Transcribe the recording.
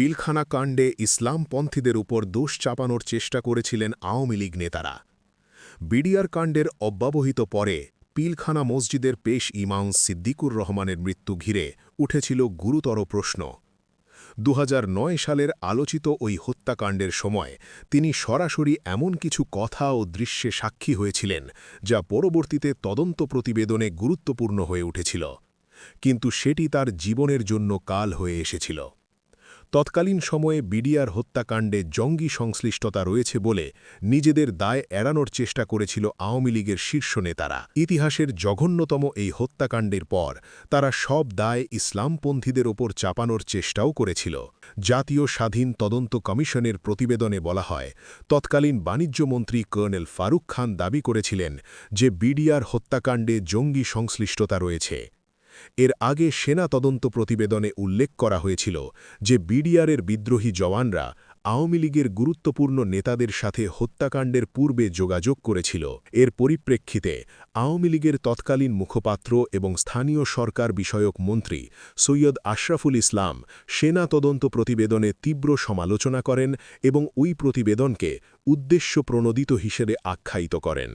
পিলখানা কাণ্ডে ইসলামপন্থীদের উপর দোষ চাপানোর চেষ্টা করেছিলেন আওয়ামী লীগ নেতারা। বিডিআর কাণ্ডের অব্যবহিত পরে পিলখানা মসজিদের পেশ ইমাম সিদ্দিকুর রহমানের মৃত্যু ঘিরে উঠেছিল গুরুতর প্রশ্ন। ২০০৯ সালের আলোচিত ওই হত্যাকাণ্ডের সময় তিনি সরাসরি এমন কিছু কথা ও দৃশ্যে সাক্ষী হয়েছিলেন যা পরবর্তীতে তদন্ত প্রতিবেদনে গুরুত্বপূর্ণ হয়ে উঠেছিল, কিন্তু সেটি তার জীবনের জন্য কাল হয়ে এসেছিল। তৎকালীন সময়ে বিডিআর হত্যাকাণ্ডে জঙ্গি সংশ্লিষ্টতা রয়েছে বলে নিজেদের দায় এড়ানোর চেষ্টা করেছিল আওয়ামী লীগের শীর্ষ নেতারা। ইতিহাসের জঘন্যতম এই হত্যাকাণ্ডের পর তারা সব দায় ইসলামপন্থীদের ওপর চাপানোর চেষ্টাও করেছিল। জাতীয় স্বাধীন তদন্ত কমিশনের প্রতিবেদনে বলা হয়, তৎকালীন বাণিজ্যমন্ত্রী কর্নেল ফারুক খান দাবি করেছিলেন যে বিডিআর হত্যাকাণ্ডে জঙ্গি সংশ্লিষ্টতা রয়েছে। এর আগে সেনা তদন্ত প্রতিবেদনে উল্লেখ করা হয়েছিল যে বিডিআরের বিদ্রোহী জওয়ানরা আওয়ামী লীগের গুরুত্বপূর্ণ নেতাদের সাথে হত্যাকাণ্ডের পূর্বে যোগাযোগ করেছিল। এর পরিপ্রেক্ষিতে আওয়ামী লীগের তৎকালীন মুখপাত্র এবং স্থানীয় সরকার বিষয়ক মন্ত্রী সৈয়দ আশরাফুল ইসলাম সেনা তদন্ত প্রতিবেদনে তীব্র সমালোচনা করেন এবং ওই প্রতিবেদনকে উদ্দেশ্যপ্রণোদিত হিসেবে আখ্যায়িত করেন।